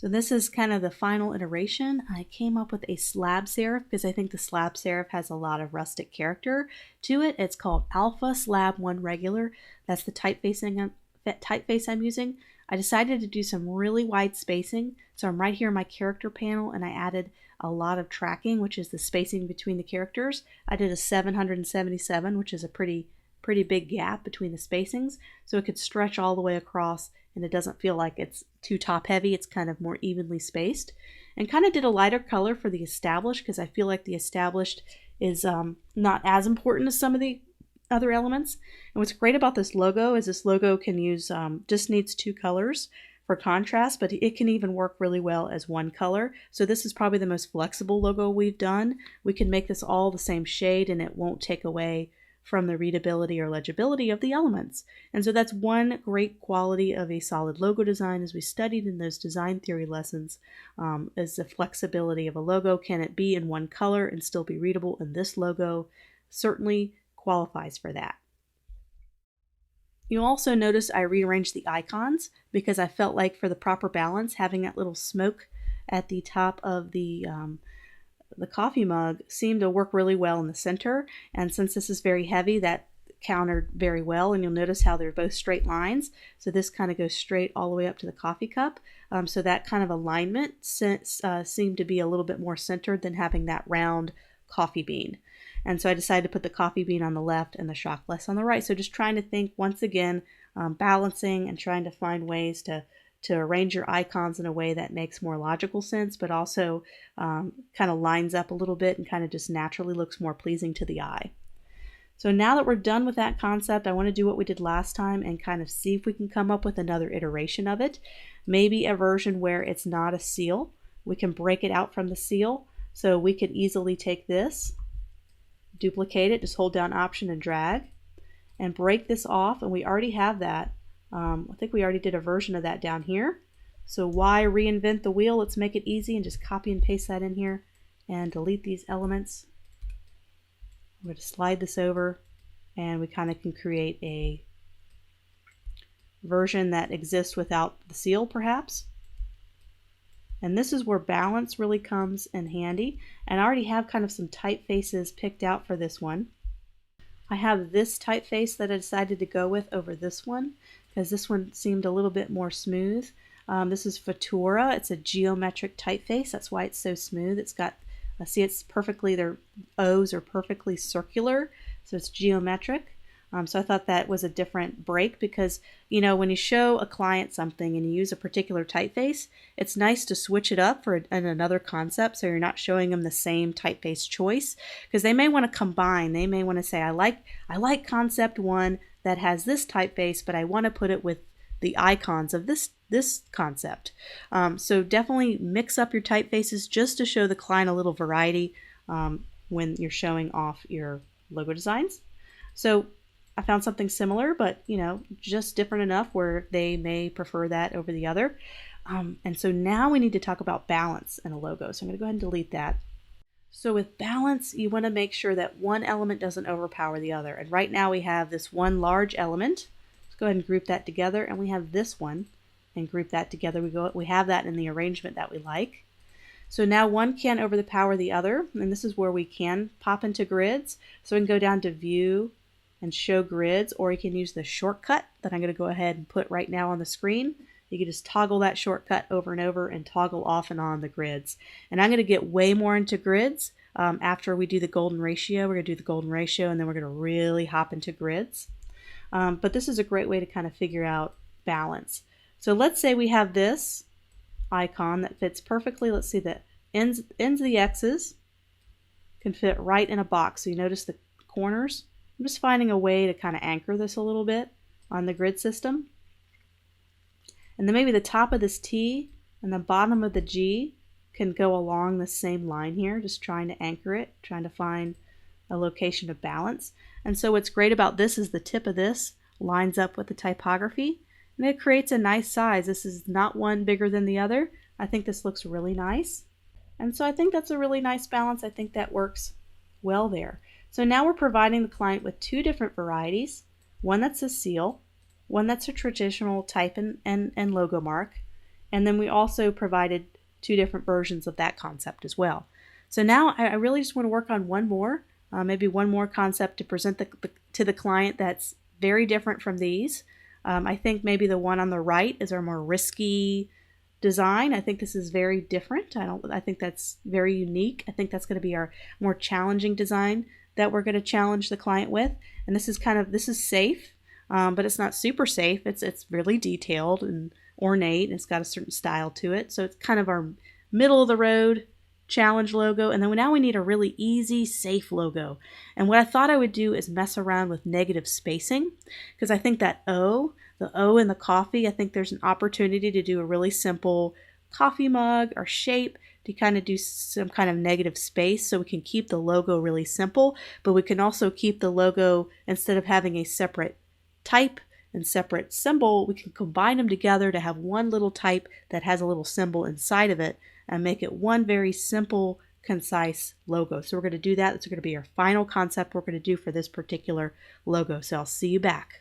So this is kind of the final iteration. I came up with a slab serif because I think the slab serif has a lot of rustic character to it. It's called Alpha Slab 1 Regular. That's the typeface I'm using. I decided to do some really wide spacing. So I'm right here in my character panel and I added a lot of tracking, which is the spacing between the characters. I did a 777, which is a pretty big gap between the spacings, so it could stretch all the way across and it doesn't feel like it's too top heavy. It's kind of more evenly spaced, and kind of did a lighter color for the established because I feel like the established is not as important as some of the other elements. And what's great about this logo is this logo can use just needs 2 colors for contrast, but it can even work really well as 1 color. So this is probably the most flexible logo we've done. We can make this all the same shade and it won't take away from the readability or legibility of the elements. And so that's one great quality of a solid logo design, as we studied in those design theory lessons, is the flexibility of a logo. Can it be in 1 color and still be readable? And this logo certainly qualifies for that. You'll also notice I rearranged the icons because I felt like for the proper balance, having that little smoke at the top of the coffee mug seemed to work really well in the center, and since this is very heavy, that countered very well. And you'll notice how they're both straight lines, so this kind of goes straight all the way up to the coffee cup, so that kind of alignment seemed to be a little bit more centered than having that round coffee bean. And so I decided to put the coffee bean on the left and the shot glass on the right. So just trying to think once again, balancing and trying to find ways to arrange your icons in a way that makes more logical sense, but also kind of lines up a little bit and kind of just naturally looks more pleasing to the eye. So now that we're done with that concept, I want to do what we did last time and kind of see if we can come up with another iteration of it. Maybe a version where it's not a seal. We can break it out from the seal. So we could easily take this, duplicate it, just hold down Option and drag, and break this off, and we already have that. I think we already did a version of that down here. So why reinvent the wheel? Let's make it easy and just copy and paste that in here and delete these elements. I'm going to slide this over and we kind of can create a version that exists without the seal perhaps. And this is where balance really comes in handy. And I already have kind of some typefaces picked out for this one. I have this typeface that I decided to go with over this one because this one seemed a little bit more smooth. This is Futura. It's a geometric typeface. That's why it's so smooth. It's got, see, it's perfectly, their O's are perfectly circular, so it's geometric. So I thought that was a different break because, you know, when you show a client something and you use a particular typeface, it's nice to switch it up for another concept so you're not showing them the same typeface choice, because they may want to combine. They may want to say, I like concept 1 that has this typeface, but I want to put it with the icons of this concept. So definitely mix up your typefaces just to show the client a little variety when you're showing off your logo designs. So I found something similar, but you know, just different enough where they may prefer that over the other. And so now we need to talk about balance in a logo. So I'm going to go ahead and delete that. So with balance, you want to make sure that one element doesn't overpower the other. And right now we have this one large element. Let's go ahead and group that together. And we have this one and group that together. We have that in the arrangement that we like. So now one can't overpower the other. And this is where we can pop into grids. So we can go down to View and Show Grids, or you can use the shortcut that I'm going to go ahead and put right now on the screen. You can just toggle that shortcut over and over and toggle off and on the grids. And I'm going to get way more into grids after we do the golden ratio. We're going to do the golden ratio and then we're going to really hop into grids. But this is a great way to kind of figure out balance. So let's say we have this icon that fits perfectly. Let's see, the ends of the X's can fit right in a box. So you notice the corners. I'm just finding a way to kind of anchor this a little bit on the grid system. And then maybe the top of this T and the bottom of the G can go along the same line here, just trying to anchor it, trying to find a location of balance. And so what's great about this is the tip of this lines up with the typography, and it creates a nice size. This is not one bigger than the other. I think this looks really nice. And so I think that's a really nice balance. I think that works well there. So now we're providing the client with 2 different varieties, one that's a seal, one that's a traditional type and logo mark, And then we also provided 2 different versions of that concept as well. So now I really just want to work on one more, maybe one more concept to present to the client that's very different from these. I think maybe the one on the right is our more risky design. I think this is very different. I think that's very unique. I think that's going to be our more challenging design that we're going to challenge the client with. And this is safe, but it's not super safe. It's really detailed and ornate, and it's got a certain style to it. So it's kind of our middle of the road challenge logo. And then now we need a really easy, safe logo. And what I thought I would do is mess around with negative spacing, because I think that the O in the coffee, I think there's an opportunity to do a really simple coffee mug or shape to kind of do some kind of negative space, so we can keep the logo really simple, but we can also keep the logo, instead of having a separate type and separate symbol, we can combine them together to have one little type that has a little symbol inside of it and make it one very simple, concise logo. So we're going to do that. That's going to be our final concept we're going to do for this particular logo. So I'll see you back.